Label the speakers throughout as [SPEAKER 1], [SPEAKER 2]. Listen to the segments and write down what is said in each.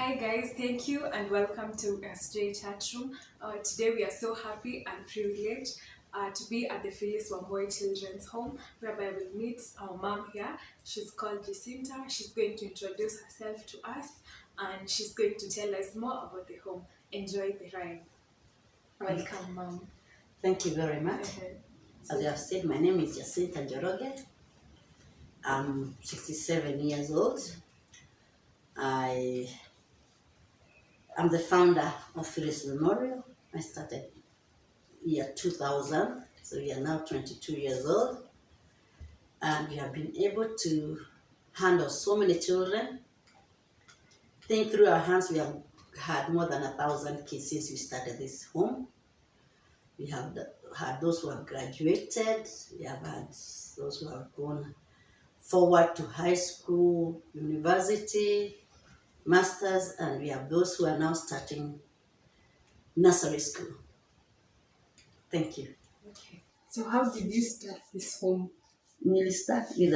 [SPEAKER 1] Hi guys, thank you and welcome to SJ Chatroom. Today we are so happy and privileged to be at the Phyllis Wambui Children's Home, whereby we'll meet our mom here. She's called Jacinta. She's going to introduce herself to us and she's going to tell us more about the home. Enjoy the ride. Welcome, mom.
[SPEAKER 2] Thank you very much. As you have said, my name is Jacinta Njoroge. I'm 67 years old. I'm the founder of Phyllis Memorial. I started year 2000, so we are now 22 years old. And we have been able to handle so many children. I think through our hands we have had more than 1,000 kids since we started this home. We have had those who have graduated. We have had those who have gone forward to high school, university, masters, and we have those who are now starting nursery school. Thank you.
[SPEAKER 1] Okay. So how did you start this home?
[SPEAKER 2] We'll start with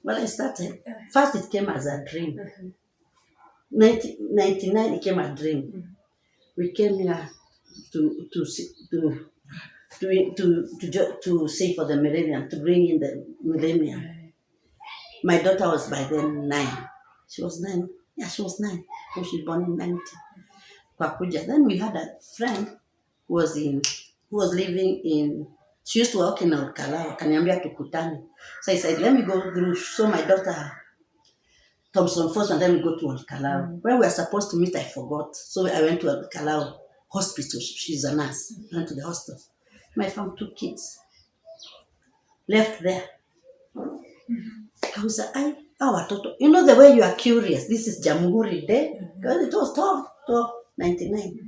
[SPEAKER 2] I started. First it came as a dream. 1999 it came a dream. We came here to save for the millennium, to bring in the millennium. My daughter was by then 9. She was 9. Yeah, she was 9. So she was born in 90. Kwakuja. Then we had a friend who was living in. She used to work in Olkalao. Kaniambia tukutane. So I said, let me go through. So my daughter Thompson first, and then we go to Olkalao. Where we were supposed to meet, I forgot. So I went to Olkalao hospital. She's a nurse. I went to the hospital. I found 2 kids left there. I was like, watoto. You know the way you are curious. This is Jamhuri Day. Because it was 12/99.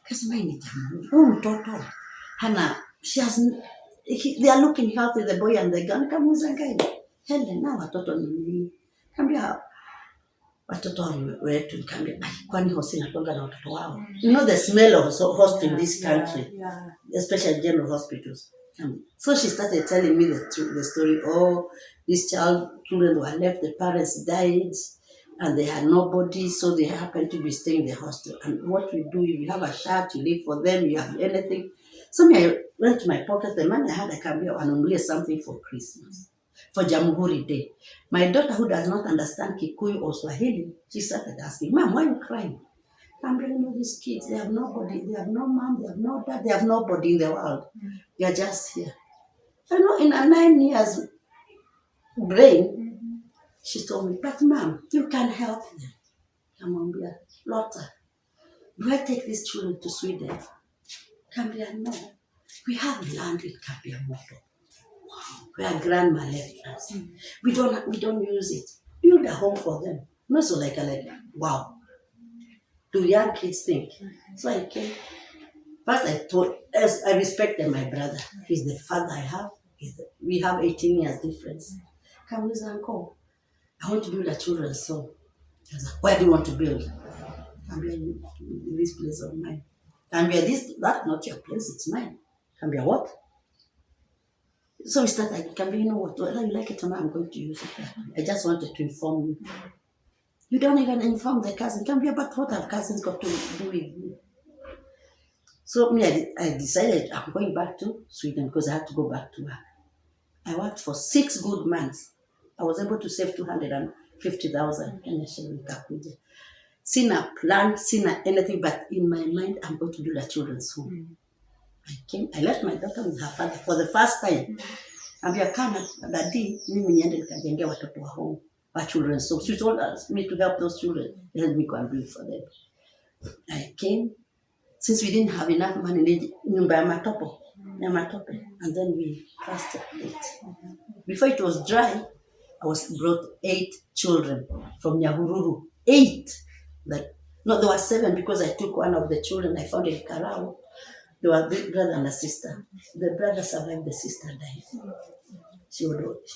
[SPEAKER 2] Because mine is Jamhuri. Mtoto. Hana, they are looking healthy, the boy and the girl. Helen, now watoto ni nini? Kambia, watoto wetu. Kambia, kwani hosi natonga na watoto wao. You know the smell of host in this country. Especially general hospitals. So she started telling me the story. Oh, these children were left, the parents died, and they had nobody, so they happened to be staying in the hostel. And what we do, if you have a shirt, you live for them, you have anything. So I went to my pocket, the money I had, I can be and something for Christmas, for Jamhuri Day. My daughter, who does not understand Kikuyu or Swahili, she started asking, Mom, why are you crying? I'm bringing all these kids, they have nobody, they have no mom, they have no dad, they have nobody in the world. They are just here. You know, in a 9 years brain, she told me, but Mom, you can help them. Kamwambia, Lotta, do I take these children to Sweden? Kambia, no. We have land with Kambia Moto. Where grandma left us. We don't use it. Build a home for them. Not so like wow. Do young kids think? So I came. First I told, as I respected my brother. He's the father I have. We have 18 years difference. Come with uncle. I want to build a children's home. I was like, where do you want to build? Kambia, in this place of mine. Kambia, that's not your place, it's mine. Kambia, what? So we started, Kambia, you know what? Whether you like it or not, I'm going to use it. I just wanted to inform you. You don't even inform the cousin. Kambia, but what have cousins got to do with you? So I decided I'm going back to Sweden because I had to go back to work. I worked for 6 good months. I was able to save 250,000 Kenya shilling Kakuja. Sina plan, sina anything, but in my mind, I'm going to build a children's home. I left my daughter with her father for the first time. Ambia kana, daddy, mimi niende nikajengea watoto wa home, a children's home. She told me to help those children. Help me go and do it for them. I came. Since we didn't have enough money, nyumba ya matope, and then we trusted it. Before it was dry, I brought 8 children from Nyahururu. 8. There were 7 because I took one of the children I found in Karao. They were big brother and a sister. The brother survived, the sister died. She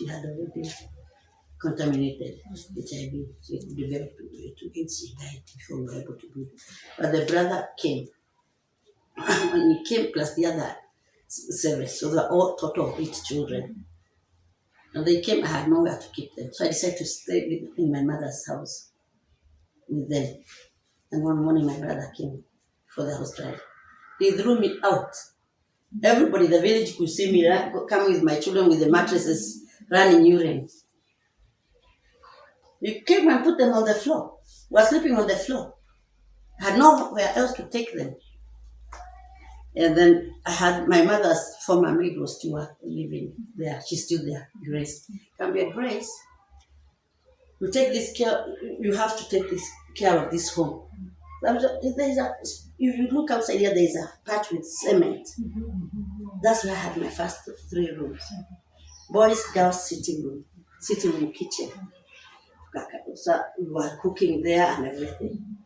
[SPEAKER 2] had already contaminated HIV. She developed to AIDS. She died before we were able to do it. But the brother came. When he came, plus the other 7, so they were all total of 8 children. And they came, I had nowhere to keep them. So I decided to stay in my mother's house with them. And one morning my brother came for the house drive. He threw me out. Everybody in the village could see me come with my children with the mattresses running urine. He came and put them on the floor. We were sleeping on the floor. I had nowhere else to take them. And then I had my mother's former maid was still living there. She's still there, Grace. Come here, Grace. You take this care. You have to take this care of this home. If you look outside here, there's a patch with cement. That's where I had my first 3 rooms. Boys, girls, sitting room, kitchen. So we were cooking there and everything.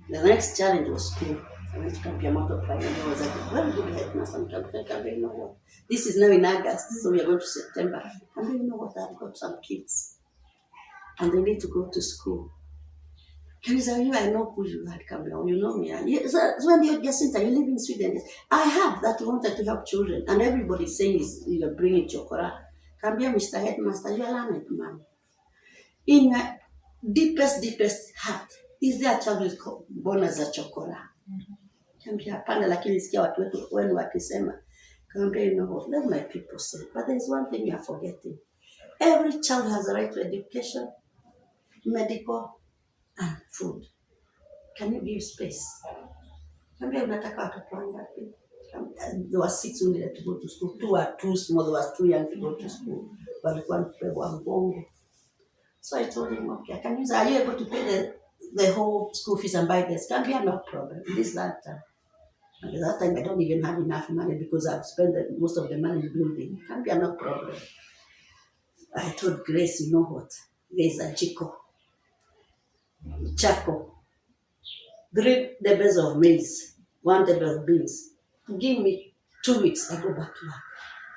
[SPEAKER 2] The next challenge was school. I went to Kampiamoto Primary. I was like, very good headmaster. You know what? This is now in August, so we are going to September. And you know what? I've got some kids. And they need to go to school. Can you say, I know who you had, Kambion. You know me. So when you're Jacinta, you live in Sweden. I heard that you wanted to help children. And everybody's saying you're bringing chokora. Kambion, Mr. Headmaster, you're learning, man. In your deepest heart, is there a child who's born as a chokora? Kambia hapana, lakini sikia watu wetu wenu wakisema. Kambia, you know what, let my people say. But there's one thing you're forgetting. Every child has a right to education, medical, and food. Can you give space? Kambia, unataka watoto wangapi? There were 6 who needed to go to school. 2 were too small, there was too young to go to school. Walikuwa mpebwa mbongo. So I told him, okay, are you able to pay the whole school fees and buy this? Can be no problem. This, that time. And at that time, I don't even have enough money because I've spent most of the money in building. Can be no problem. I told Grace, you know what? There's a Chaco. 3 tables of maize, 1 table of beans. Give me 2 weeks, I go back to work.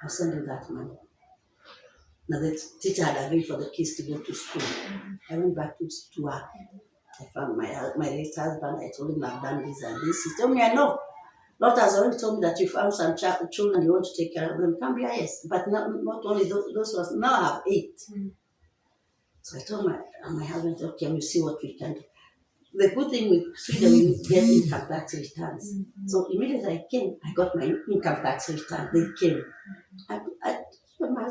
[SPEAKER 2] I'll send you that money. Now the teacher had agreed for the kids to go to school. I went back to work. I found my late husband. I told him I've done this and this. He told me, I know. Lord has already told me that you found some children, you want to take care of them. Come here, yes. But not only those ones. Now I have 8. So I told my husband, okay, we'll see what we can do. The good thing with Sweden, we get income tax returns. So immediately I came, I got my income tax return. They came.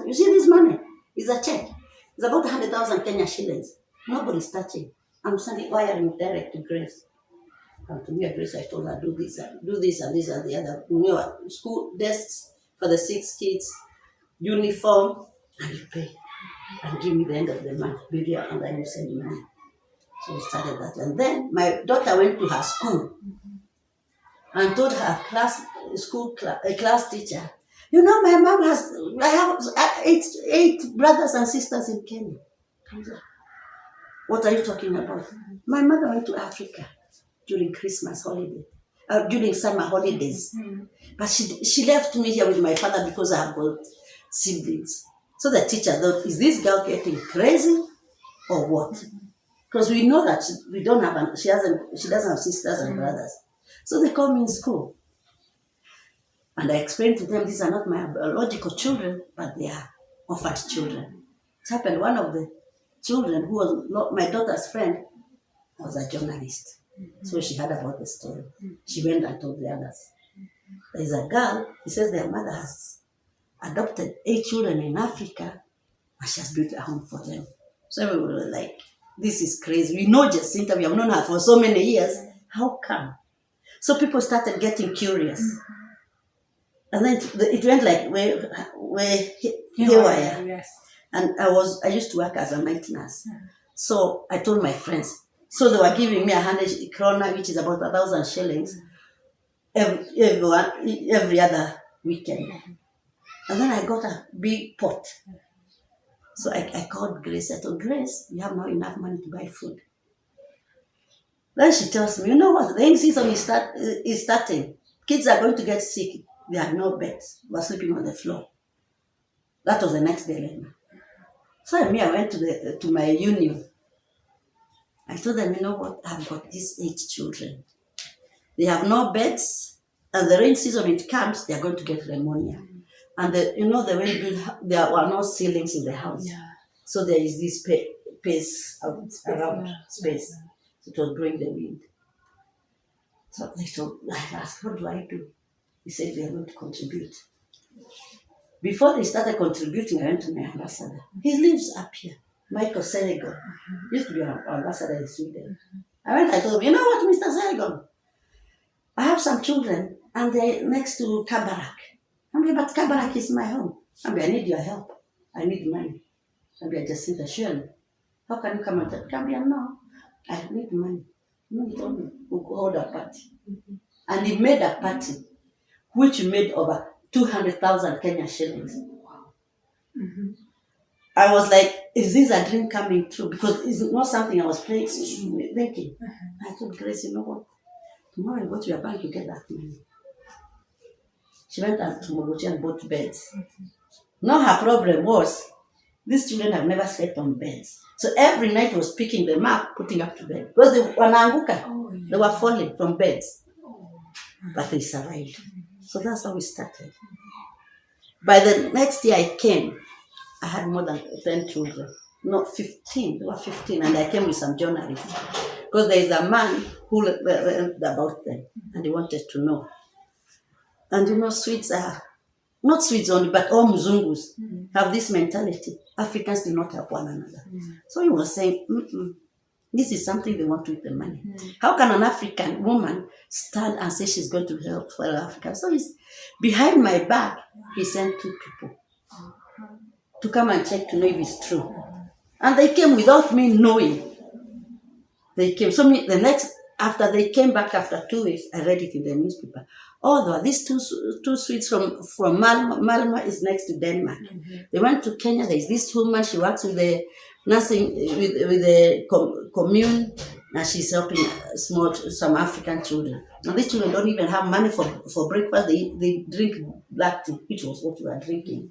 [SPEAKER 2] You see this money? It's a check. It's about 100,000 Kenya shillings. Nobody's touching. I'm sending wiring direct to Grace. And to me, Grace, I told her, do this and this and the other. You know, school desks for the 6 kids, uniform, and you pay. And give me the end of the month, video, and I will send you money. So we started that. And then my daughter went to her school and told her class teacher, you know, my mom I have 8 brothers and sisters in Kenya. What are you talking about? My mother went to Africa during Christmas holiday, during summer holidays. But she left me here with my father because I have got siblings. So the teacher thought, is this girl getting crazy or what? Because we know that she doesn't have sisters and brothers. So they call me in school. And I explained to them, these are not my biological children, but they are orphaned children. It happened, one of the children who was not my daughter's friend was a journalist. So she heard about the story. She went and told the others. There's a girl, he says their mother has adopted 8 children in Africa and she has built a home for them. So we were like, this is crazy. We know Jacinta, we have known her for so many years. How come? So people started getting curious. And then it went like haywire. Yes. And I used to work as a night nurse. So I told my friends. So they were giving me 100 krona, which is about 1,000 shillings, every other weekend. And then I got a big pot. So I called Grace. I told Grace, we have not enough money to buy food. Then she tells me, you know what? The rain season is starting. Kids are going to get sick. They had no beds. They were sleeping on the floor. That was the next day, Lena. So I went to my union. I told them, you know what? I've got these 8 children. They have no beds, and the rain season, it comes, they are going to get pneumonia. And the way there were no ceilings in the house. Yeah. So there is this space around space. It was blowing the wind. So I asked, what do I do? He said, they are going to contribute. Before they started contributing, I went to my ambassador. He lives up here, Michael Senegal. Used to be our ambassador in Sweden. I told him, you know what, Mr. Senegal? I have some children, and they're next to Kabarak. But Kabarak is my home. I need your help. I need money. I just said, sure. How can you come and tell me? No, I need money. No, he told me, we'll hold a party. And he made a party, which made over 200,000 Kenya shillings. Wow. I was like, is this a dream coming true? Because it's not something I was thinking. I told Grace, you know what? Tomorrow you go to your bank, you get that money. She went to Mogochi and bought beds. Now her problem was, these children have never slept on beds. So every night was picking them up, putting up to bed. Because they were Nanguka. They were falling from beds. But they survived. So that's how we started. By the next year I came, I had more than 10 children. No, 15. There were 15. And I came with some journalists. Because there is a man who learned about them. And he wanted to know. And you know, Swedes are, not Swedes only, but all Mzungus have this mentality. Africans do not help one another. So he was saying, this is something they want with the money. How can an African woman stand and say she's going to help fellow Africans? So he's behind my back, he sent 2 people to come and check to know if it's true. And they came without me knowing. They came. So after they came back after 2 weeks, I read it in the newspaper. Oh, these two Swedes from Malmö is next to Denmark. They went to Kenya. There is this woman. She works with the nursing with the commune, and she's helping some African children. And these children don't even have money for breakfast. They drink black tea, which was what we were drinking.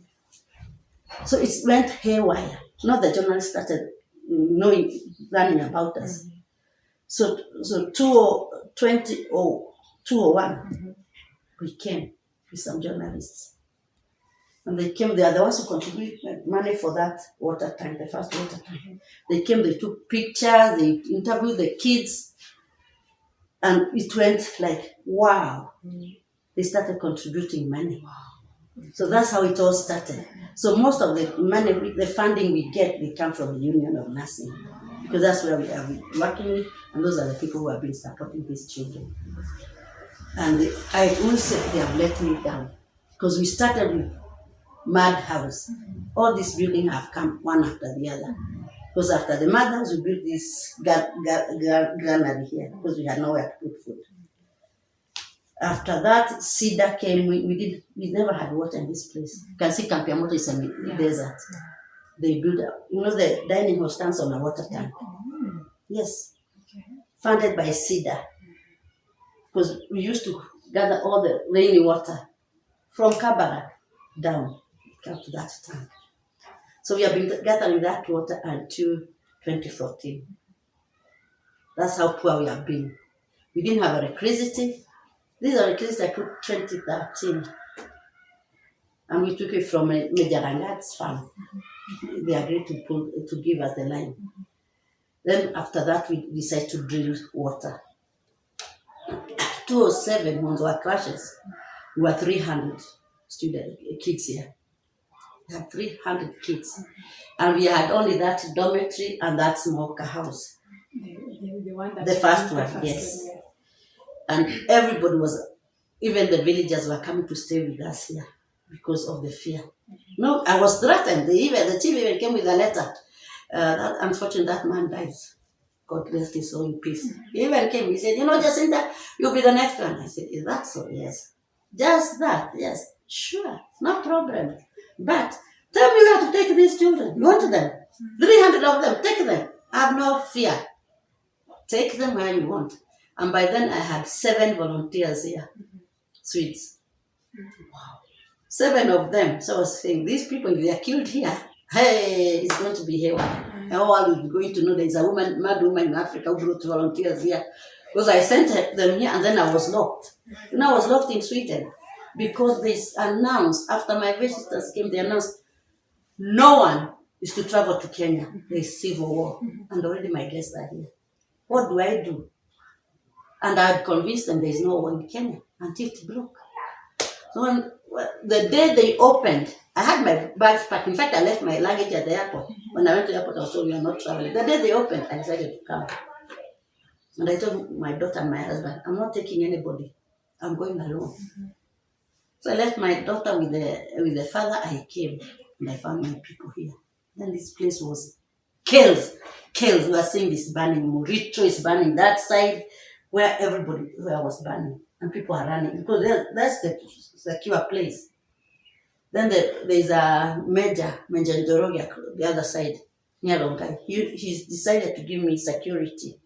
[SPEAKER 2] So it went haywire. Now the journalists started learning about us. So 201, we came with some journalists. And they came, they are the ones who contributed money for that water tank, the first water tank. They came, they took pictures, they interviewed the kids, and it went like, wow. They started contributing money. So that's how it all started. So most of the money, the funding we get, they come from the Union of Nursing. Because that's where we are working with, and those are the people who have been supporting these children. And I always say they have let me down. Because we started with Mad House. All these buildings have come one after the other. Because after the Mad House, we built this granary here, because we had nowhere to put food. After that, Cedar came. We never had water in this place. You can see Campiamoto is a desert. They built, the dining hall stands on a water tank. Yes. Okay. Funded by Cedar. Because we used to gather all the rainy water from Kabarak down, come to that tank. So we have been gathering that water until 2014. That's how poor we have been. We didn't have electricity. These are electricity I put 2013. And we took it from Mediarangat's farm. They agreed to give us the line. Then after that, we decided to drill water. 207, when there were crashes, we were 300 kids here. We had 300 kids. And we had only that dormitory and that smoker house.
[SPEAKER 1] The one that
[SPEAKER 2] the first one, yes. And everybody even the villagers were coming to stay with us here because of the fear. No, I was threatened. The chief even came with a letter. Unfortunately, that man died. God rest his soul in peace. He even came. He said, Jacinta, you'll be the next one. I said, is that so? Yes. Just that, yes. Sure, no problem. But tell me how to take these children. You want them? 300 of them, take them. Have no fear. Take them where you want. And by then I had 7 volunteers here. Swedes. Wow. 7 of them. So I was saying, these people, if they are killed here, hey, it's going to be haywire. And all is going to know there's a mad woman in Africa who brought volunteers here. Because I sent them here and then I was locked. And I was locked in Sweden. Because they announced, after my visitors came, they announced, no one is to travel to Kenya. There's civil war. And already my guests are here. What do I do? And I had convinced them there is no war in Kenya until it broke. So the day they opened, I had my bags packed. In fact, I left my luggage at the airport. When I went to the airport, I was told we are not traveling. The day they opened, I decided to come. And I told my daughter and my husband, I'm not taking anybody. I'm going alone. So I left my daughter with the father. I came and I found my people here. Then this place was kills. We are seeing this burning. Muricho is burning that side where where was burning. And people are running because that's the secure place. Then there's a Major Njoroge, the other side, near Rongai. He's decided to give me security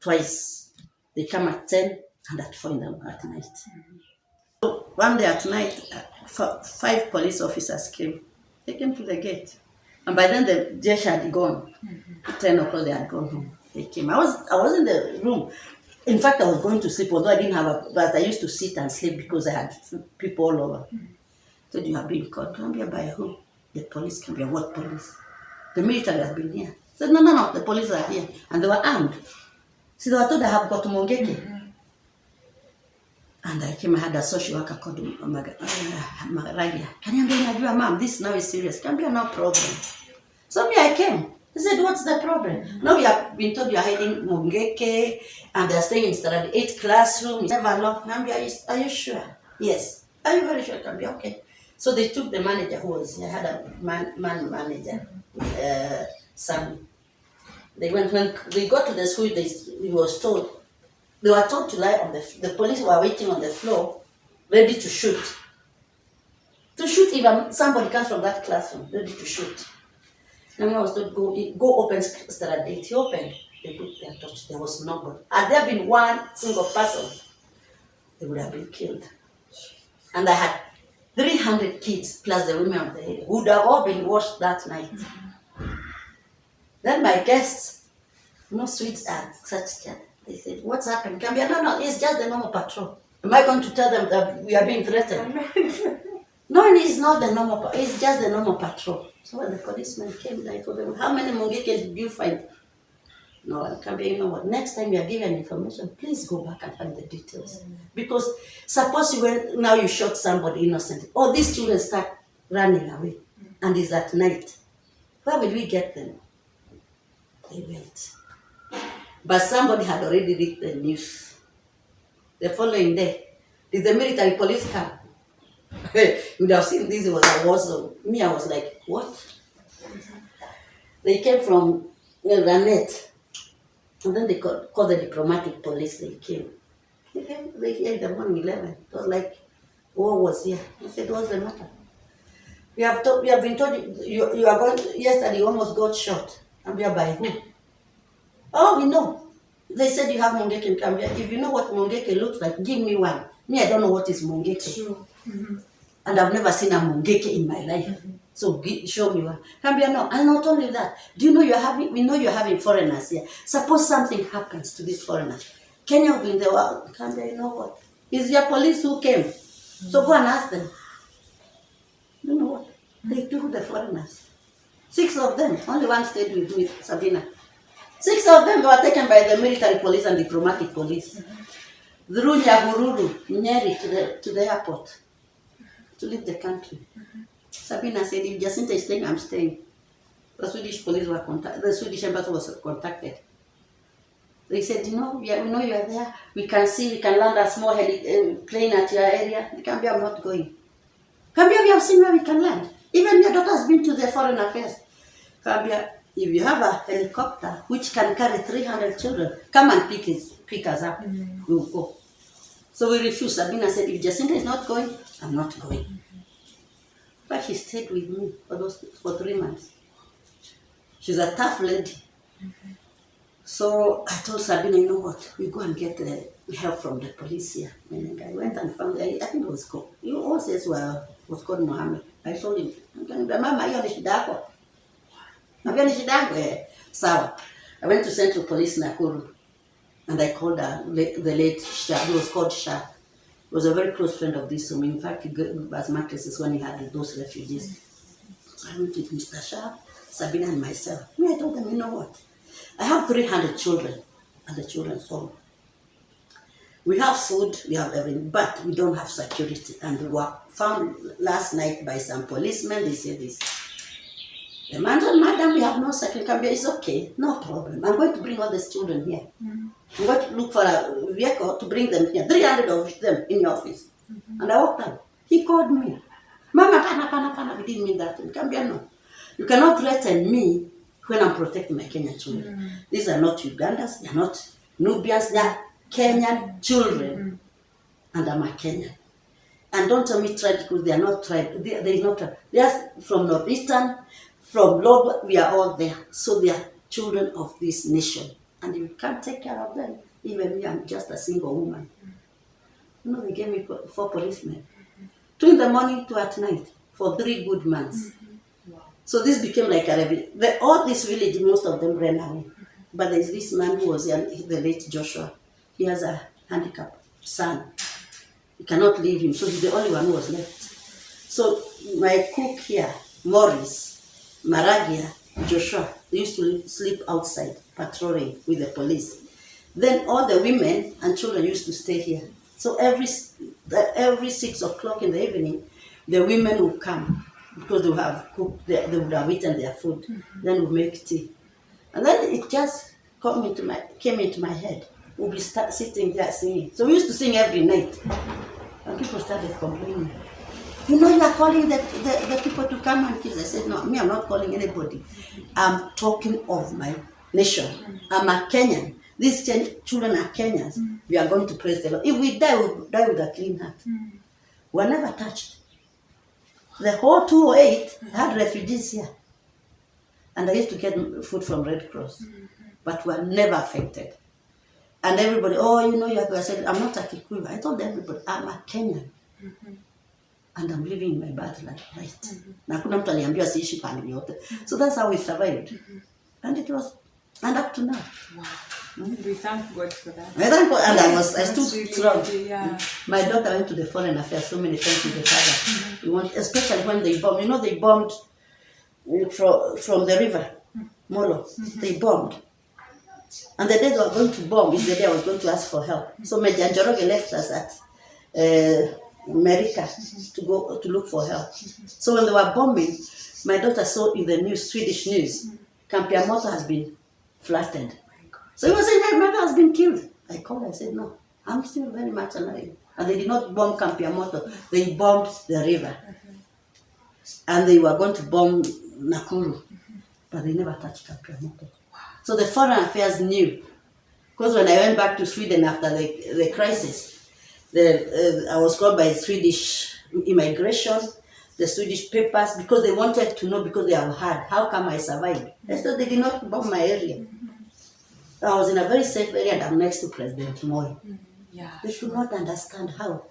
[SPEAKER 2] twice. They come at 10 and at 4 at night. So one day at night, 5 police officers came. They came to the gate. And by then the Jesh had gone. 10 o'clock they had gone home. They came. I was in the room. In fact, I was going to sleep, although I didn't but I used to sit and sleep because I had people all over. So you have been called. Cambia by who? The police. Cambia, what police? The military has been here. I said, no, the police are here. And they were armed. So they were told I have got Mongeke. And I came, I had a social worker called Magaria. Can you be my mom? This now is serious. Can be no problem. So me, I came. He said, what's the problem? Now we have been told you are hiding Mongeke and they're staying in standard 8 classroom. Never locked. Are you sure? Yes. Are you very sure? Can be okay. So they took the manager who was here. I had a man manager, Sammy. They went, when they got to the school, he was told, they were told to lie on the police were waiting on the floor, ready to shoot. To shoot if somebody comes from that classroom, ready to shoot. And I was told, go open standard 8. He opened, they put their torch, there was nobody. Had there been one single person, they would have been killed. And I had 300 kids, plus the women of the area, who would have all been washed that night. Then my guests, sweets are such that they said, what's happened? Cambia, no, it's just the normal patrol. Am I going to tell them that we are being threatened? No, it's not the normal patrol. It's just the normal patrol. So when the policeman came, I told them, how many Mongeke did you find? No, Cambia, you know what? Next time you are given information, please go back and find the details. Because suppose now you shot somebody innocent. Or these children start running away. And it's at night. Where will we get them? They went. But somebody had already read the news. The following day, did the military police come? You would have seen this was a war zone. Me, I was like, what? They came from Ranet. And then they called the diplomatic police. They came. They came in the morning 11. It was like, war was here. I said, what's the matter? We have been told you are going, yesterday you almost got shot. And we are by who? Oh, we know. They said you have Mongeke in Cambia. If you know what Mongeke looks like, give me one. Me, I don't know what is Mongeke.
[SPEAKER 1] True.
[SPEAKER 2] And I've never seen a Mongeke in my life. So show me one. Cambia, no. And not only that, do you know we know you're having foreigners here. Suppose something happens to these foreigners. Kenya will be in the world. Cambia, you know what? It's your police who came. So go and ask them. You know what? They took the foreigners. 6 of them. Only one stayed with me, Sabina. 6 of them were taken by the military police and diplomatic police. Through Nyahururu, Nyeri, to the airport. To leave the country. Sabina said, if Jacinta is staying, I'm staying. The Swedish police were contacted. The Swedish embassy was contacted. They said, we know you are there. We can land a small plane at your area. Cambia, I'm not going. Cambia, we have seen where we can land. Even your daughter has been to the foreign affairs. Cambia, if you have a helicopter which can carry 300 children, come and pick us up. We'll go. So we refused. Sabina said, if Jacinta is not going, I'm not going. But she stayed with me for 3 months. She's a tough lady. So I told Sabina, you know what? We go and get the help from the police here. And I went and found, I think it was called, all says was called Mohammed. I told him, Mama, hiyo ni shida yako. Hiyo ni shida yangu. Sawa. I went to Central Police Nakuru and I called the late Shah. He was called Shah. He was a very close friend of this woman. In fact, he gave us mattresses when he had those refugees. I went with Mr. Shah, Sabina and myself. I told them, you know what? I have 300 children at the children's home. We have food, we have everything, but we don't have security. And we were found last night by some policemen. They say this. The man said, "Madam, we have no security." It's okay, no problem. I'm going to bring all these children here. I'm going to look for a vehicle to bring them here. 300 of them in your office. And I walked out. He called me. "Mama, pana. We didn't mean that. Kambia, no. You cannot threaten me when I'm protecting my Kenyan children. These are not Ugandans. They are not Nubians. They are Kenyan children. And I'm a Kenyan. And don't tell me tribe because they are not tribe. There is no tribe. They are from Northeastern, from Lord. We are all there. So they are children of this nation. And you can't take care of them. Even me, I'm just a single woman. You know, they gave me 4 policemen. 2 in the morning, 2 at night. For 3 good months.
[SPEAKER 1] Wow.
[SPEAKER 2] So this became like a all this village, most of them ran away. But there's this man who was young, the late Joshua. He has a handicapped son. He cannot leave him, so he's the only one who was left. So my cook here, Morris, Maragia, Joshua, they used to sleep outside, patrolling with the police. Then all the women and children used to stay here. So every 6 o'clock in the evening, the women would come because they would have cooked, they would have eaten their food. Then we make tea. And then it just came into my head. We'll be sitting there singing. So we used to sing every night. And people started complaining. You know, you are calling the people to come and kiss. I said, no, me, I'm not calling anybody. I'm talking of my nation. I'm a Kenyan. These children are Kenyans. We are going to praise the Lord. If we die, we'll die with a clean heart. We're never touched. The whole 208 had refugees here. And I used to get food from Red Cross. But we're never affected. And everybody, oh, you know, I said, I'm not a Kikuyu. I told everybody, I'm a Kenyan. And I'm living in my birthright. Na hakuna mtu aliambiwa siishi pahali yote. So that's how we survived. And it was, and up to now.
[SPEAKER 1] Wow. We thank God for that.
[SPEAKER 2] I thank God, and I stood
[SPEAKER 1] really
[SPEAKER 2] strong.
[SPEAKER 1] yeah.
[SPEAKER 2] My daughter went to the foreign affairs so many times with the father. We want, especially when they bombed. You know, they bombed from the river, Molo. They bombed. And the day they were going to bomb is the day I was going to ask for help. So Major Njoroge left us at America to go to look for help. So when they were bombing, my daughter saw in the news, Swedish news, Kampiamoto has been flattened. So he was saying, my mother has been killed. I called, I said, no, I'm still very much alive. And they did not bomb Kampiamoto, they bombed the river. And they were going to bomb Nakuru, but they never touched Kampiamoto. So the foreign affairs knew. Because when I went back to Sweden after the crisis, I was called by Swedish immigration, the Swedish papers, because they wanted to know, because they have heard, how come I survived? They said they did not bomb my area. I was in a very safe area and I'm next to President Moi.
[SPEAKER 1] Yeah,
[SPEAKER 2] They should not understand how.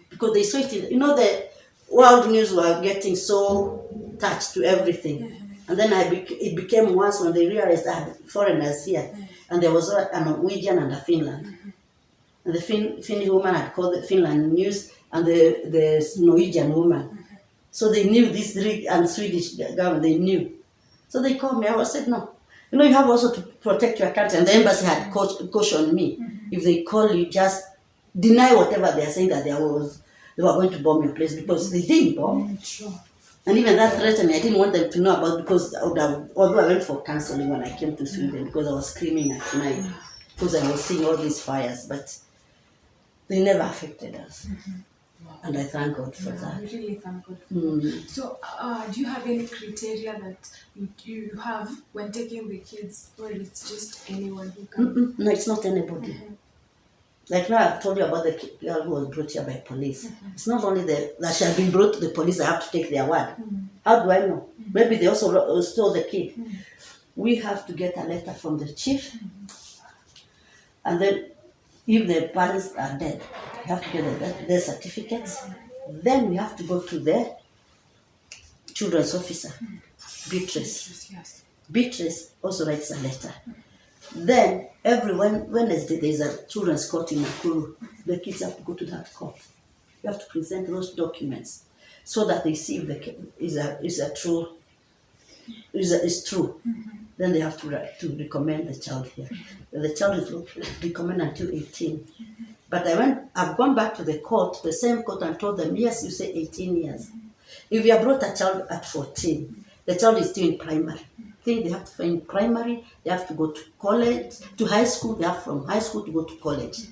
[SPEAKER 2] Because they saw it in, you know, the world news were getting so attached to everything. And then it became worse when they realized that foreigners here. And there was a Norwegian and a Finland. And the Finnish woman had called the Finland news and the Norwegian woman. So they knew these three, and Swedish government, they knew. So they called me. I said, no. You know, you have also to protect your country. And the embassy had cautioned me. If they call you, just deny whatever they are saying that they were going to bomb your place, because they didn't bomb.
[SPEAKER 1] Sure.
[SPEAKER 2] And even that threatened me. I didn't want them to know about, because I would have, although I went for counseling when I came to Sweden, because I was screaming at night, because I was seeing all these fires, but they never affected us. Wow. And I thank God for that.
[SPEAKER 1] We really thank God for that. So, do you have any criteria that you have when taking the kids, or it's just anyone who can?
[SPEAKER 2] No, it's not anybody. Like now, I've told you about the girl who was brought here by police. It's not only that she has been brought to the police, I have to take their word. How do I know? Maybe they also stole the kid. We have to get a letter from the chief. And then, if the parents are dead, we have to get their certificates. Then we have to go to the children's officer, Beatrice.
[SPEAKER 1] Yes.
[SPEAKER 2] Beatrice also writes a letter. Then every Wednesday there is a children's court in Nakuru. The kids have to go to that court. You have to present those documents so that they see if the kid is true. Then they have to recommend the child here. The child is recommended until 18. But I've gone back to the court, the same court, and told them, yes, you say 18 years. If you have brought a child at 14, the child is still in primary. I think they have to find primary, they have to go to college, to high school, they have from high school to go to college.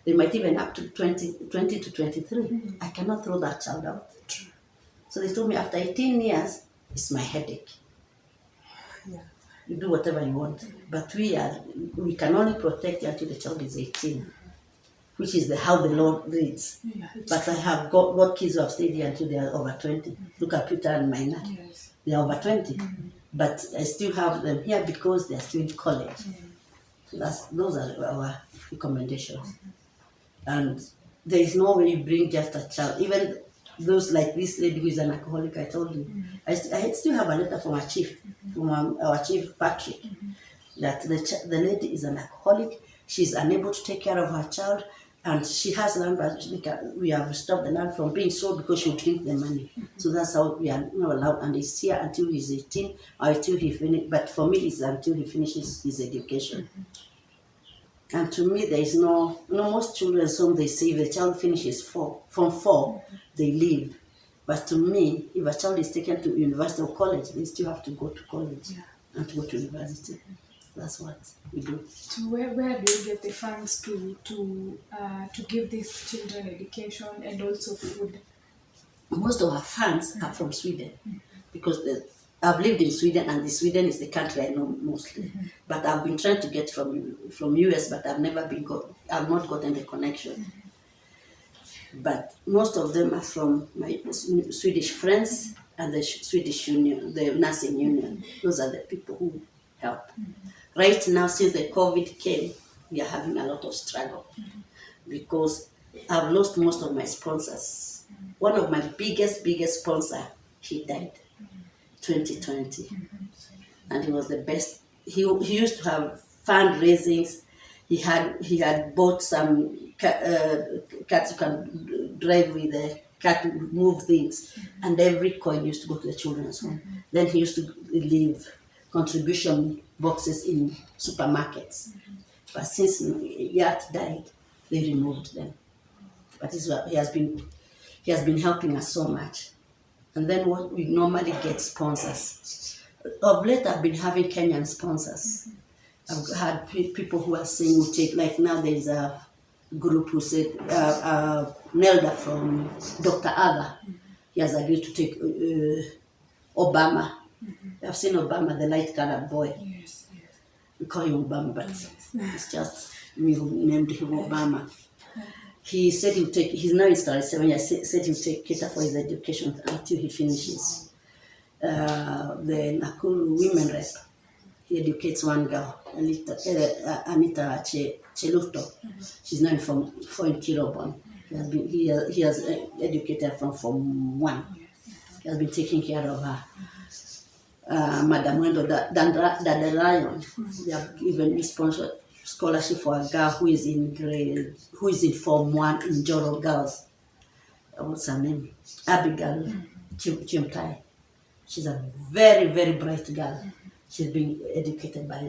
[SPEAKER 2] They might even up to 20 to 23. I cannot throw that child out. So they told me after 18 years, it's my headache.
[SPEAKER 1] Yeah.
[SPEAKER 2] You do whatever you want. But we can only protect you until the child is 18, which is how the law reads.
[SPEAKER 1] Yeah,
[SPEAKER 2] but I have got kids who have stayed here until they are over 20. Look at Peter and Minor.
[SPEAKER 1] Yes.
[SPEAKER 2] They are over 20. But I still have them here because they are still in college. So those are our recommendations. And there is no way you bring just a child. Even those like this lady who is an alcoholic, I told you. I still have a letter from our chief, from our chief Patrick, that the lady is an alcoholic. She's unable to take care of her child, and she has land, but we have stopped the land from being sold because she will drink the money. So that's how we are not allowed, and it's here until he's 18 or until he finishes. But for me, it's until he finishes his education. And to me, there is most children's home, they say if the child finishes from 4, they leave. But to me, if a child is taken to university or college, they still have to go to college and to go to university. That's what we do.
[SPEAKER 1] So where do you get the funds to give these children education and also food?
[SPEAKER 2] Most of our funds are from Sweden, because I've lived in Sweden, and Sweden is the country I know mostly. But I've been trying to get from US, but I've not gotten the connection. But most of them are from my Swedish friends and the Swedish Union, the nursing union. Those are the people who help. Right now, since the COVID came, we are having a lot of struggle because I've lost most of my sponsors. One of my biggest sponsor, he died 2020. And he was the best. He used to have fundraisings. He had bought some cats you can drive with the cat to move things, and every coin used to go to the children's home. Then he used to leave contribution boxes in supermarkets. But since Yat died, they removed them. But he has been helping us so much. And then what we normally get sponsors. Of late, I've been having Kenyan sponsors. I've had people who are saying we'll take, like now there's a group who said, Nelda from Dr. Aga, he has agreed to take Obama. I've seen Obama, the light-colored boy.
[SPEAKER 1] Yes.
[SPEAKER 2] We call him Obama, but it's just me who named him Obama. He said he's now in Star 7 years, said he'll take cater for his education until he finishes. The Nakuru women rep, he educates one girl, Anita Cheluto. She's now from Kirobon. He has educated from Form 1. He has been taking care of her. Madam Wendo Dandelion, they have given me sponsored scholarship for a girl who is in Form 1 in Joro Girls. What's her name? Abigail Chimtai. She's a very, very bright girl. She's been educated by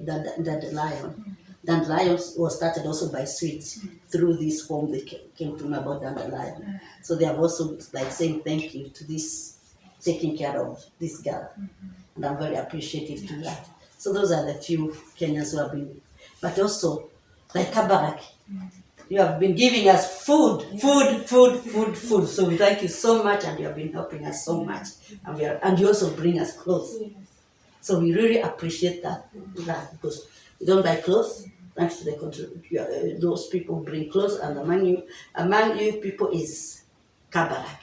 [SPEAKER 2] Dandelion. Dandelion was started also by Sweets. Through this home, they came to know about Dandelion. So they have also like saying thank you to this, taking care of this girl. And I'm very appreciative to that. So those are the few Kenyans who have been, but also like Kabarak. You have been giving us food. So we thank you so much, and you have been helping us so much. And you also bring us clothes. Yes. So we really appreciate that because we don't buy clothes. Thanks to the those people who bring clothes, and among you people is Kabarak.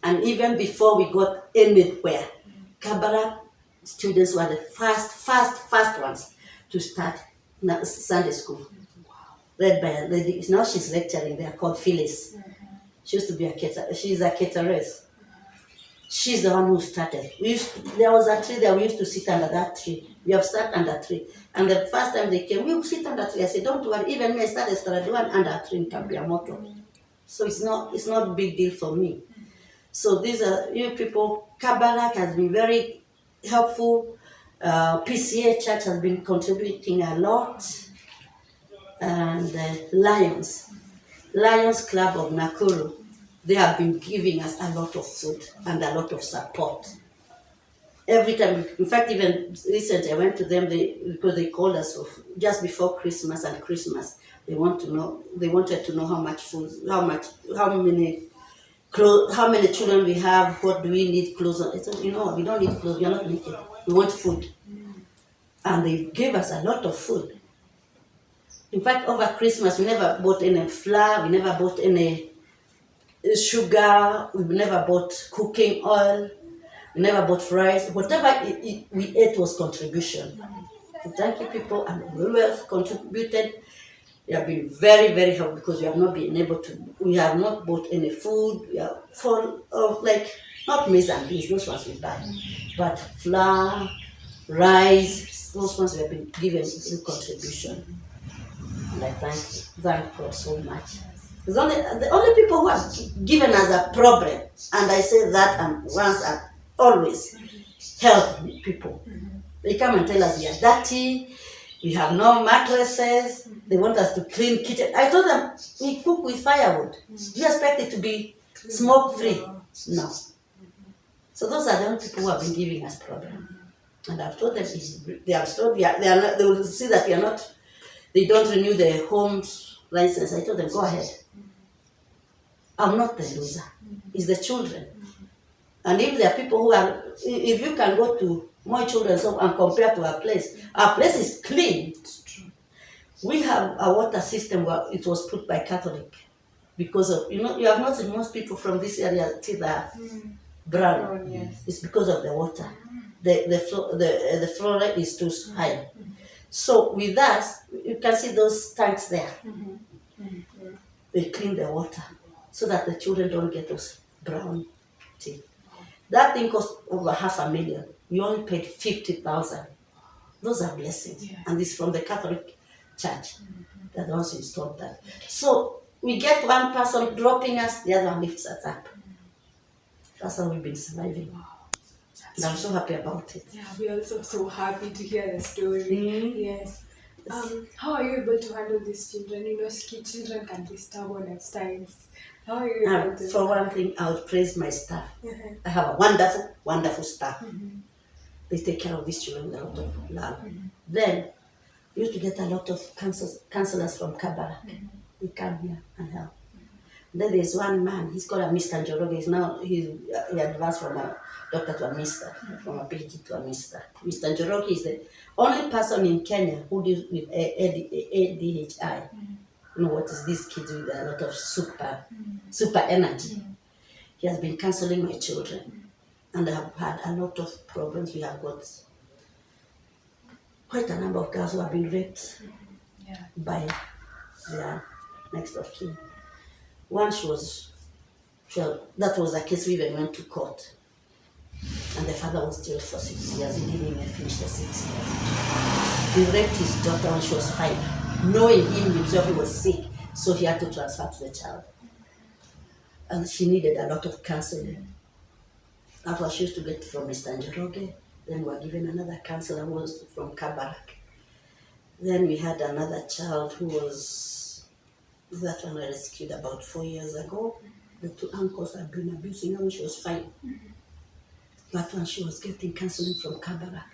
[SPEAKER 2] And even before we got anywhere, Kabarak students were the first ones to start Sunday school. Led by a lady. Now she's lecturing there, called Phyllis. She used to be she's a cateress. She's the one who started. There was a tree there, we used to sit under that tree. We have sat under a tree. And the first time they came, we would sit under a tree. I said, don't worry, even me, I started one under a tree in Kabiamoto. So it's not a big deal for me. So these are you people. Kabarak has been very helpful. PCA Church has been contributing a lot. and Lions Club of Nakuru. They have been giving us a lot of food and a lot of support. Every time, in fact, even recently I went to them because they called us just before Christmas and Christmas. They wanted to know how much food, how many clothes, how many children we have, what do we need clothes. I said, we don't need clothes, we are not naked. We want food. And they gave us a lot of food. In fact, over Christmas, we never bought any flour, we never bought any sugar, we never bought cooking oil, we never bought rice. Whatever we ate was contribution. So thank you, people, and we have contributed. We have been very, very helpful because we have not bought any food. We are full of, not maize and beans, those ones we buy, but flour, rice, those ones we have been given in contribution. And I thank God so much. The only people who have given us a problem, and I say that and once and always, health people. They come and tell us we are dirty, we have no mattresses, they want us to clean kitchen. I told them, we cook with firewood. Do you expect it to be smoke free? No. So those are the only people who have been giving us problems. And I've told them, they will see that we are not, they don't renew their home's license. I told them, go ahead. I'm not the loser. It's the children. And if there are people who are, if you can go to my children's home and compare to our place is clean. We have a water system where it was put by Catholic because of, you have not seen most people from this area till they are brown. Yes. It's because of the water. The flora is too high. So with us, you can see those tanks there. They clean the water so that the children don't get those brown teeth. That thing cost over $500,000. We only paid 50,000. Those are blessings. Yeah. And this from the Catholic Church. They're the ones who installed that. So we get one person dropping us, the other one lifts us up. That's how we've been surviving. Wow. And I'm so happy about it.
[SPEAKER 1] Yeah, we're also so happy to hear the story. Yes. How are you able to handle these children? Children can be stubborn at times. How are you able to?
[SPEAKER 2] For one thing, I would praise my staff. I have a wonderful, wonderful staff. They take care of these children with a lot of love. Then, we used to get a lot of counselors from Kabbalah. They come here and help. Then there's one man, he's called a Mr. Njoroge. He advanced from a doctor to a Mr., from a PhD to a Mr. Mr. Njoroge is the only person in Kenya who deals with ADHI. You know what is these kids with a lot of super energy. He has been counseling my children, and I have had a lot of problems. We have got quite a number of girls who have been raped by their next of kin. One that was a case we even went to court, and the father was jailed for 6 years. He didn't even finish the 6 years. He raped his daughter when she was 5, knowing himself he was sick, so he had to transfer to the child. And she needed a lot of counseling. That was she used to get from Mr. Njoroge. Then we were given another counselor who was from Kabarak. Then we had another child who was, that one I rescued about 4 years ago. The 2 uncles had been abusing her when she was 5. That one she was getting counseling from Kabarak.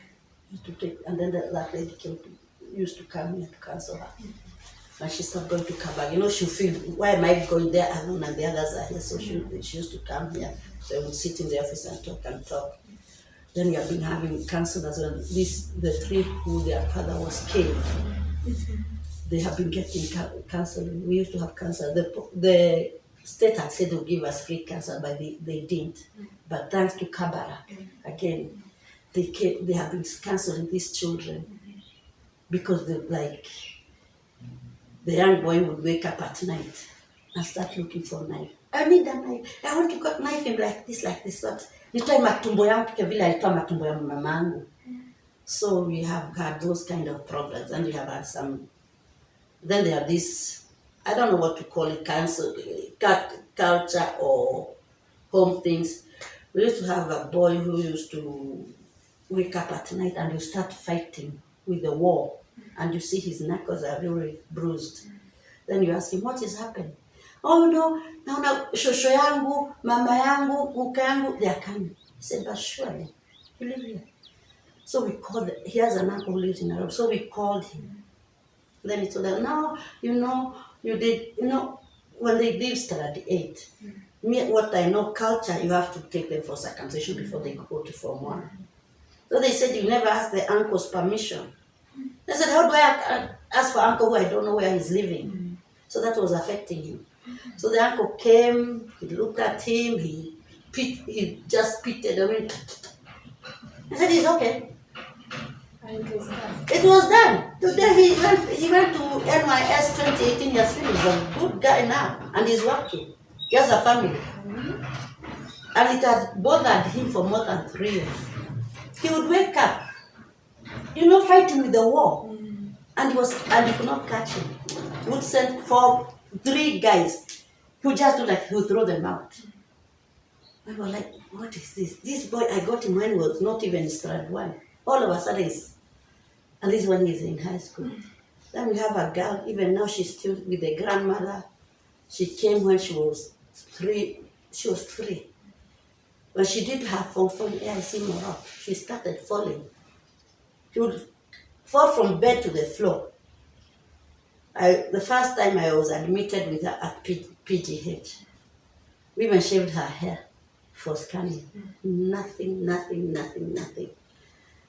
[SPEAKER 2] And then that lady used to come here to counsel her. And she stopped going to Kabarak. She'll feel, why am I going there alone and the others are here? So she used to come here. So I would sit in the office and talk. Then we have been having counselors. The 3 who their father was killed, they have been getting counseling. We used to have counselors. The state had said they'll give us free counsel, but they didn't. But thanks to Kabara, again, they have been counseling these children because the young boy would wake up at night and start looking for a knife. I need a knife. I want to cut knife him like this. Nitoe matumbo yangu vile alitoa matumbo ya mamangu. So we have had those kind of problems, and we have had some. Then there are this, I don't know what to call it, culture or home things. We used to have a boy who used to wake up at night and you start fighting with the wall. and you see his knuckles are really bruised. Then you ask him, what is happening? Oh no, shosho yangu, mama yangu, kuka yangu, they are coming. He said, but surely, you live here. So we called, he has an uncle who lives in Nairobi, so we called him. Then he told them, no, when they leave study 8, me, what I know, culture, you have to take them for circumcision before they go to Form 1. So they said, you never asked the uncle's permission. They said, how do I ask for uncle who I don't know where he's living? So that was affecting him. So the uncle came, he looked at him, he just pitted. I mean, he said, it's okay.
[SPEAKER 1] And it was done.
[SPEAKER 2] It was done. Today he went to NYS 2018 years finished. He's a good guy now, and he's working. He has a family. And it had bothered him for more than 3 years. He would wake up, fighting with the war. And he could not catch him. He would send 3 guys who just do like, he would throw them out. And we were like, what is this? This boy, I got him when he was not even in standard 1. All of a sudden, and this one is in high school. Then we have a girl, even now she's still with the grandmother. She came when she was 3. She was 3. When she did her Form 4 AIC Morocco, she started falling. She would fall from bed to the floor. The first time I was admitted with her at PGH, we even shaved her hair for scanning. Nothing.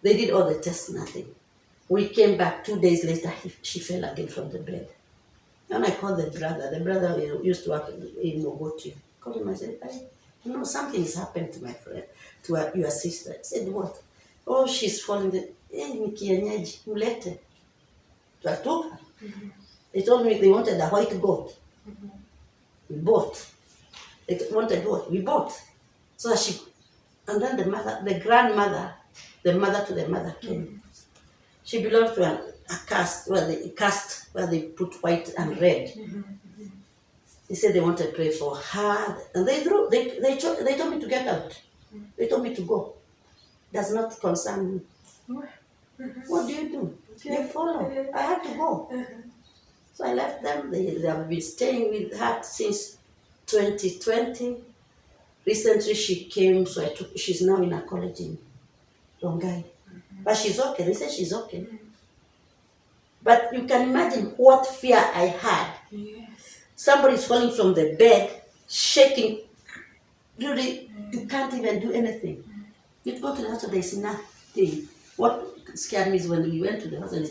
[SPEAKER 2] They did all the tests, nothing. We came back 2 days later, she fell again from the bed. And I called the brother who used to work in Mogoti. I called him, I said, something has happened to my friend, to your sister. I said, what? Oh, she's falling. Ni kienyeji, mulete. So I took her. They told me they wanted a white goat. We bought. They wanted what? We bought. So and then the grandmother, the mother to the mother came. She belonged to a caste where they put white and red. They said they wanted to pray for her, and they told me to get out. They told me to go. Does not concern me. What do? You follow. I had to go. So I left them. They have been staying with her since 2020. Recently she came, so she's now in a college in Rongai. But she's okay. They say she's okay. But you can imagine what fear I had.
[SPEAKER 1] Yes.
[SPEAKER 2] Somebody's falling from the bed, shaking. Really, you can't even do anything. You go to the hospital, there's nothing. What scared me is when we went to the hospital.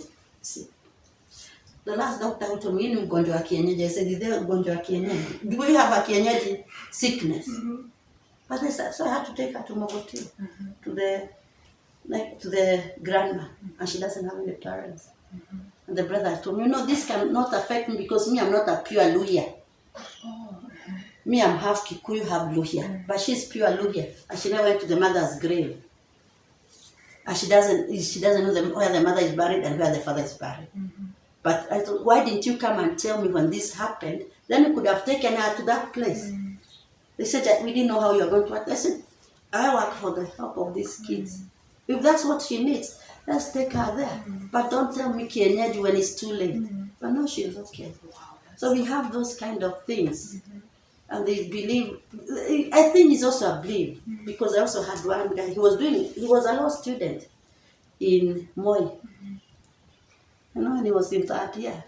[SPEAKER 2] The last doctor who told me, "Ni mgonjwa wa kienyeji." I said, "Is there ugonjwa wa kienyeji? Do we have a kienyeji sickness?" But they said, so I had to take her to Mogoti, to the grandma, and she doesn't have any parents. And the brother told me, this cannot affect me because me, I'm not a pure Luhya. Me, I'm half Kikuyu, half Luhya. But she's pure Luhya, and she never went to the mother's grave. And she doesn't know where the mother is buried and where the father is buried. But I thought, why didn't you come and tell me when this happened? Then you could have taken her to that place. They said that we didn't know how you are going to work. I said, I work for the help of these kids. If that's what she needs, let's take her there. But don't tell me kienyeji when it's too late. But no, she is okay. So we have those kind of things. And they believe, I think it's also a belief. Because I also had one guy, he was a law student in Moi. And he was in 3rd year.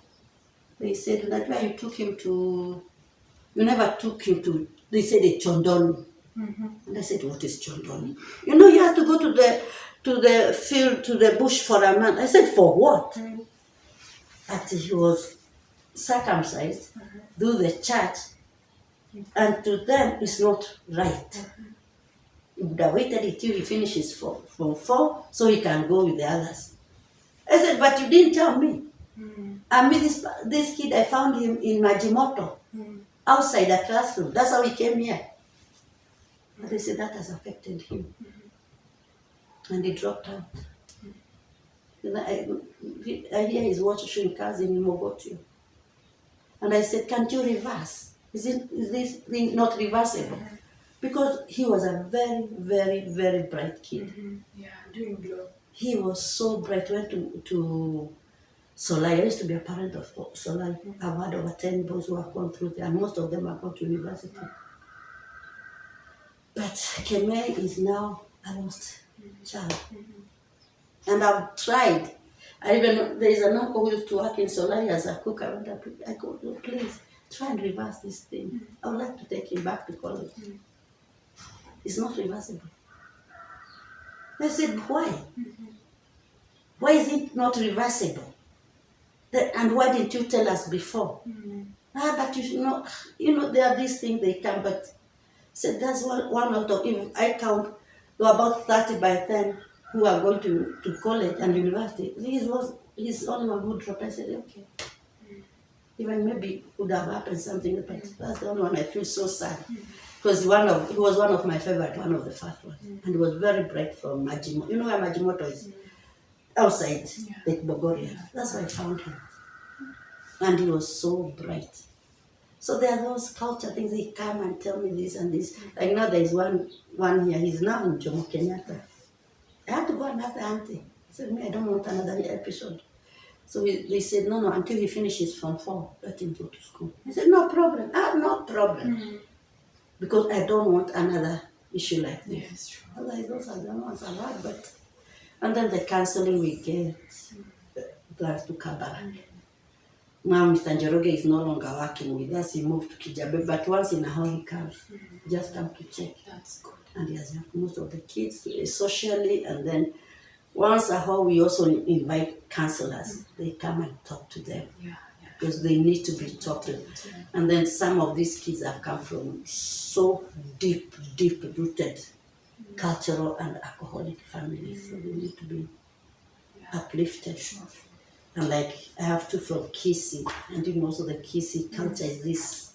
[SPEAKER 2] They said, you never took him to, they said a Chondoni. And I said, what is Chondoni? You have to go to the field, to the bush for a month. I said, for what? That he was circumcised, do the church, and to them it's not right. He would have waited until he finishes from 4 so he can go with the others. I said, but you didn't tell me. I mean, this kid, I found him in Majimoto, outside a classroom. That's how he came here. But they said that has affected him. And he dropped out. And I hear his watching cars in Mogotio. And I said, can't you reverse? Is this thing not reversible? Because he was a very, very, very bright kid.
[SPEAKER 1] Yeah, doing well.
[SPEAKER 2] He was so bright. Went to Solai. I used to be a parent of Solai. I've had over 10 boys who have gone through there, and most of them have gone to university. But Keme is now a lost child. And I've tried. There is an uncle who used to work in Solai as a cook. I go, "Oh, please, try and reverse this thing. I would like to take him back to college." It's not reversible. I said, why? Why is it not reversible? And why didn't you tell us before? But you know, there are these things they come, but said that's one out of, if I count, there were about 30 by then who are going to college and university. He's only one who dropped. I said, okay. Even maybe would have happened something, but that's the only one I feel so sad. Because he was one of my favorite, one of the first ones. And he was very bright from Majimo. You know where Majimoto is? Outside, Lake Bogoria. That's where I found him. And he was so bright. So there are those culture things, they come and tell me this and this. Like now there is one here, he's now in Jomo Kenyatta. I had to go and ask the auntie. I said, I don't want another episode. So they said, no, until he finishes from 4, let him go to school. I said, no problem. I have no problem. Because I don't want another issue like this.
[SPEAKER 1] Yes, true.
[SPEAKER 2] Otherwise, those are the ones I've had. But, and then the counseling we get, plans to Kabbalah. Now Mr. Njoroge is no longer working with us. He moved to Kijabe, but once in a while he comes, just come to check.
[SPEAKER 1] That's good.
[SPEAKER 2] And he has helped most of the kids socially. And then once a while we also invite counselors. They come and talk to them. Because they need to be talked to. And then some of these kids have come from so deep-rooted cultural and alcoholic families. So they need to be uplifted. And like, I have two from Kisii, and you know, also the Kisii culture is this.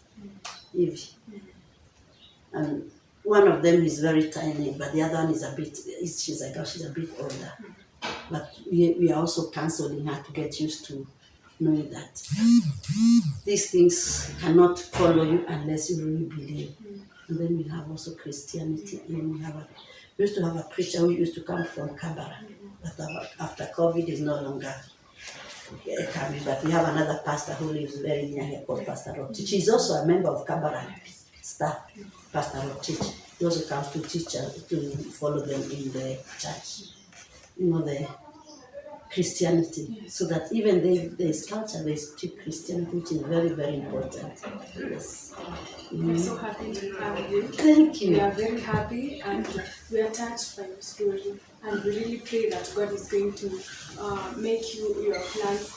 [SPEAKER 2] And one of them is very tiny, but the other one is she's a bit older. But we are also counseling her to get used to knowing that these things cannot follow you unless you really believe. And then we have also Christianity. And we used to have a preacher who used to come from Kabbalah, but after COVID is no longer coming. But we have another pastor who lives very near here called Pastor Rotich. He's also a member of Kabbalah staff, Pastor Rotich. He also comes to teach to follow them in the church. You know, the Christianity, so that even there's culture, there's still Christianity, which is very, very important. Yes.
[SPEAKER 1] We're so happy to have you.
[SPEAKER 2] Thank you.
[SPEAKER 1] We are very happy and we are touched by your story. And we really pray that God is going to make your plans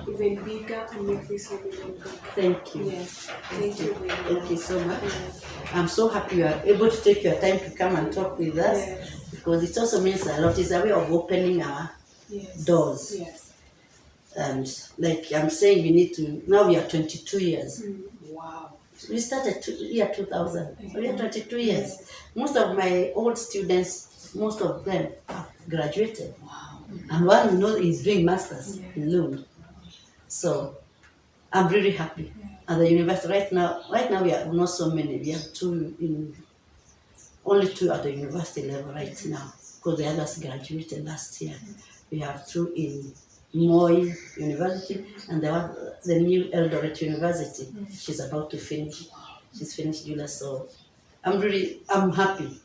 [SPEAKER 1] even bigger and make this home even bigger.
[SPEAKER 2] Thank you.
[SPEAKER 1] Yes. Thank you very much.
[SPEAKER 2] Thank you so much.
[SPEAKER 1] Yes.
[SPEAKER 2] I'm so happy you are able to take your time to come and talk with us.
[SPEAKER 1] Yes.
[SPEAKER 2] Because it also means a lot. It's a way of opening our doors.
[SPEAKER 1] Yes.
[SPEAKER 2] And like I'm saying, we need to, now we are 22 years.
[SPEAKER 1] Wow.
[SPEAKER 2] We started year 2000. So we are 22 years. Most of my old students, most of them have graduated.
[SPEAKER 1] Wow.
[SPEAKER 2] And one is doing masters in Lund. So I'm really happy. At the university right now we are not so many. We have only two at the university level right now, because the others graduated last year. We have two in Moi University and the new Eldoret University. She's about to finish. She's finished July, so I'm happy.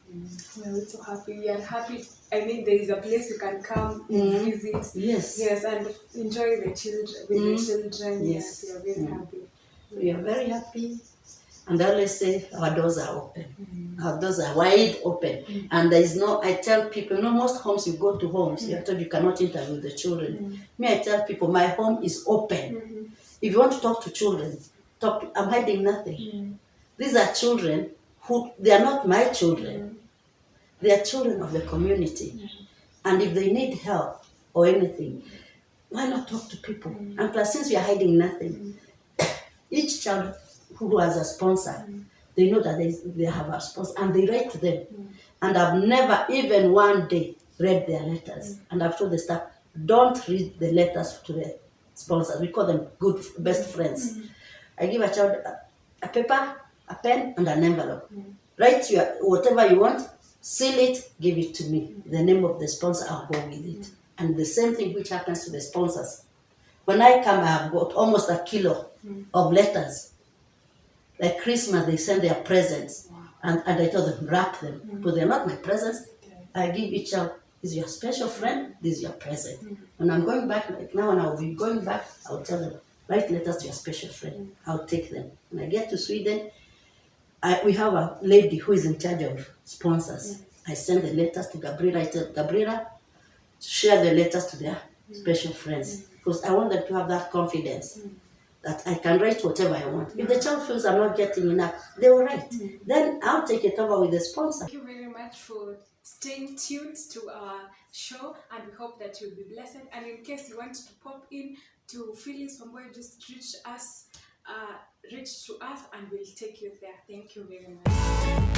[SPEAKER 1] We're so happy. We are happy. I mean, there is a place you can come and visit.
[SPEAKER 2] Yes.
[SPEAKER 1] Yes, and enjoy the children with the children. Yes, we are very happy.
[SPEAKER 2] We are very happy. And I always say our doors are open. Our doors are wide open. And there is I tell people, most homes, you go to homes, you're told you cannot interview the children. Me, I tell people, my home is open. If you want to talk to children, I'm hiding nothing. These are children they are not my children. They are children of the community. And if they need help or anything, why not talk to people? And plus, since we are hiding nothing, each child who has a sponsor, they know that they have a sponsor, and they write to them. And I've never even one day read their letters. And I've told the staff, don't read the letters to the sponsors. We call them good best friends. I give a child a paper, a pen, and an envelope. Write whatever you want, seal it, give it to me. The name of the sponsor, I'll go with it. And the same thing which happens to the sponsors. When I come, I have got almost a kilo of letters. Like Christmas, they send their presents.
[SPEAKER 1] Wow.
[SPEAKER 2] And I told them, wrap them. But they're not my presents.
[SPEAKER 1] Okay.
[SPEAKER 2] I give each child, this is your special friend, this is your present. When I'm going back, like now when I'll be going back, I'll tell them, write letters to your special friend. I'll take them. When I get to Sweden, we have a lady who is in charge of sponsors. I send the letters to Gabriela. I tell Gabriela to share the letters to their special friends. Because I want them to have that confidence that I can write whatever I want. If the child feels I'm not getting enough, they will write. Then I'll take it over with the sponsor.
[SPEAKER 1] Thank you very much for staying tuned to our show, and we hope that you'll be blessed. And in case you want to pop in to Phyllis Wambui, just reach to us and we'll take you there. Thank you very much.